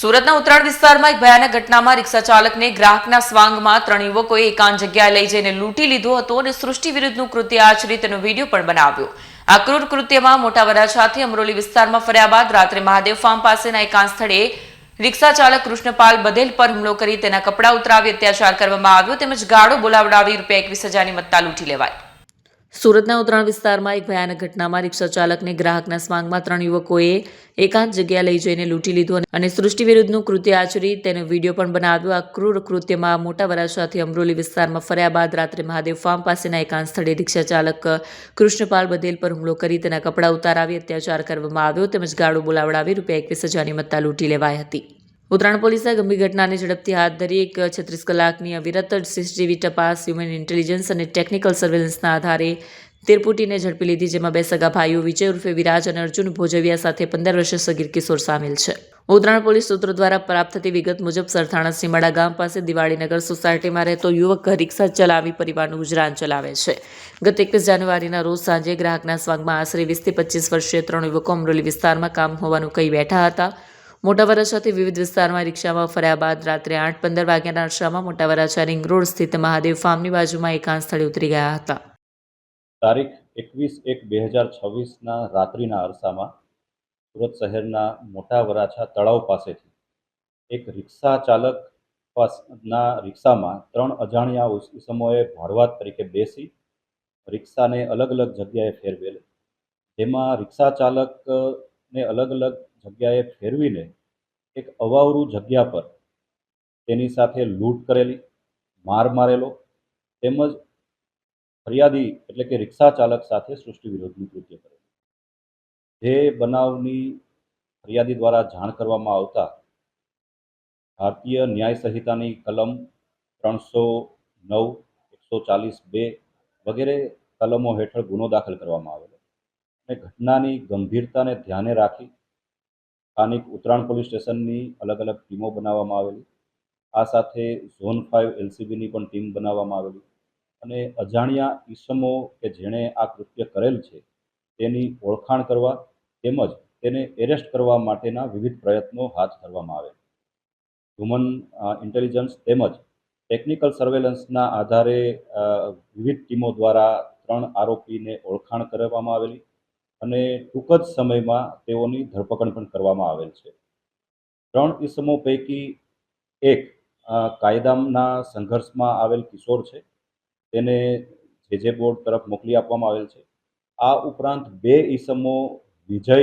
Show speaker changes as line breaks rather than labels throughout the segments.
સુરતના ઉત્તરાયણ વિસ્તારમાં એક ભયાનક ઘટનામાં રિક્ષા ચાલકને ગ્રાહકના સ્વાંગમાં 3 યુવકોએ એકાંત જગ્યાએ લઈ જઈને લૂંટી લીધો હતો અને સૃષ્ટિ વિરુદ્ધનું કૃત્ય આચરી તેનો વિડીયો પણ બનાવ્યો। આ ક્રૂર કૃત્યમાં મોટા વરાછાથી અમરોલી વિસ્તારમાં ફર્યા બાદ રાત્રે મહાદેવ ફાર્મ પાસેના એકાંત સ્થળે રિક્ષા ચાલક કૃષ્ણપાલ બધેલ પર હુમલો કરી તેના કપડાં ઉતરાવી અત્યાચાર કરવામાં આવ્યો તેમજ ગાળો બોલાવડાવી ₹21,000ની મત્તા લૂંટી લેવાઈ। સુરતના ઉત્તરાયણ વિસ્તારમાં એક ભયાનક ઘટનામાં રિક્ષા ચાલકને ગ્રાહકના સ્વાંગમાં 3 યુવકોએ એકાંત જગ્યા લઈ જઈને લૂંટી લીધું અને સૃષ્ટિ વિરુદ્ધનું કૃત્ય આચરી તેનો વિડીયો પણ બનાવ્યો। આ ક્રૂર કૃત્યમાં મોટા વરાછાથી અમરોલી વિસ્તારમાં ફર્યા બાદ રાત્રે મહાદેવ ફાર્મ પાસેના એકાંત સ્થળે રિક્ષા ચાલક કૃષ્ણપાલ બધેલ પર હુમલો કરી તેના કપડાં ઉતારાવી અત્યાચાર કરવામાં આવ્યો તેમજ ગાળો બોલાવડાવી ₹21,000ની મત્તા લૂંટી લેવાઈ હતી। ઉત્તરાયણ પોલીસે ગંભીર ઘટનાને ઝડપથી હાથ ધરી 36 કલાકની અવિરત સીસીટીવી તપાસ, હ્યુમન ઇન્ટેલિજન્સ અને ટેકનિકલ સર્વેલન્સના આધારે તીરપુટીને ઝડપી લીધી, જેમાં 2 સગા ભાઈઓ વિજય ઉર્ફે વિરાજ અને અર્જુન ભોજવિયા સાથે 15 વર્ષીય સગીર કિશોર સામેલ છે। ઉત્તરાયણ પોલીસ સૂત્રો દ્વારા પ્રાપ્ત થતી વિગત મુજબ સરથાણા સીમાડા ગામ પાસે દિવાળીનગર સોસાયટીમાં રહેતો યુવક રિક્ષા ચલાવી પરિવારનું ગુજરાન ચલાવે છે। ગત 21 જાન્યુઆરીના રોજ સાંજે ગ્રાહકના સ્વાંગમાં આશરે 20 થી 25 વર્ષીય 3 યુવકો અમરોલી વિસ્તારમાં કામ હોવાનું કહી બેઠા હતા। મોટા વરાછાથી વિવિધ વિસ્તારમાં રિક્ષામાં ફર્યા બાદ રાત્રે 8:15 વાગ્યાના અરસામાં મોટા વરાછા રિંગ રોડ સ્થિત મહાદેવ ફાર્મની બાજુમાં એકાંત સ્થળે ઉતરી ગયા હતા।
તારીખ 21/1/2026ના રાત્રિના અરસામાં સુરત શહેરના મોટા વરાછા તળાવ પાસેથી એક રિક્ષા ચાલકના રિક્ષામાં 3 અજાણ્યા ઈસમોએ ભાડુઆત તરીકે બેસી રિક્ષાને અલગ અલગ જગ્યાએ ફેરવેલ, જેમાં રિક્ષા ચાલકને અલગ અલગ જગ્યાએ ફેરવીને એક અવાવરું જગ્યા પર તેની સાથે લૂંટ કરેલી, માર મારેલો તેમજ ફરિયાદી એટલે કે રિક્ષા ચાલક સાથે સૃષ્ટિ વિરોધનું કૃત્ય કરેલું। જે બનાવની ફરિયાદી દ્વારા જાણ કરવામાં આવતા ભારતીય ન્યાય સંહિતાની કલમ 309, 140(2) વગેરે કલમો હેઠળ ગુનો દાખલ કરવામાં આવેલો અને ઘટનાની ગંભીરતાને ધ્યાને રાખી સ્થાનિક ઉત્તરાયણ પોલીસ સ્ટેશનની અલગ અલગ ટીમો બનાવવામાં આવેલી। આ સાથે ઝોન 5 એલસીબીની પણ ટીમ બનાવવામાં આવેલી અને અજાણ્યા ઈસમો કે જેણે આ કૃત્ય કરેલ છે તેની ઓળખાણ કરવા તેમજ તેને એરેસ્ટ કરવા માટેના વિવિધ પ્રયત્નો હાથ ધરવામાં આવે। હ્યુમન ઇન્ટેલિજન્સ તેમજ ટેકનિકલ સર્વેલન્સના આધારે વિવિધ ટીમો દ્વારા 3 આરોપીને ઓળખાણ કરવામાં આવેલી અને ટૂંક જ સમયમાં તેઓની ધરપકડ પણ કરવામાં આવેલ છે। 3 ઈસમો પૈકી એક કાયદાના સંઘર્ષમાં આવેલ કિશોર છે, તેને જે બોર્ડ તરફ મોકલી આપવામાં આવેલ છે। આ ઉપરાંત 2 ઈસમો વિજય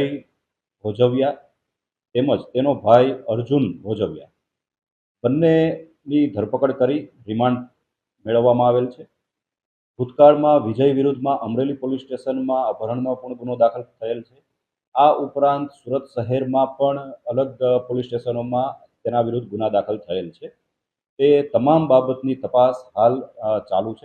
ભોજવિયા તેમજ તેનો ભાઈ અર્જુન ભોજવિયા બંનેની ધરપકડ કરી રિમાન્ડ મેળવવામાં આવેલ છે। ભૂતકાળમાં વિજય વિરુદ્ધમાં અમરેલી પોલીસ સ્ટેશનમાં અપહરણનો પણ ગુનો દાખલ થયેલ છે। આ ઉપરાંત સુરત શહેરમાં પણ અલગ પોલીસ સ્ટેશનોમાં તેના વિરુદ્ધ ગુના દાખલ થયેલ છે। તે તમામ બાબતની તપાસ હાલ ચાલુ છે।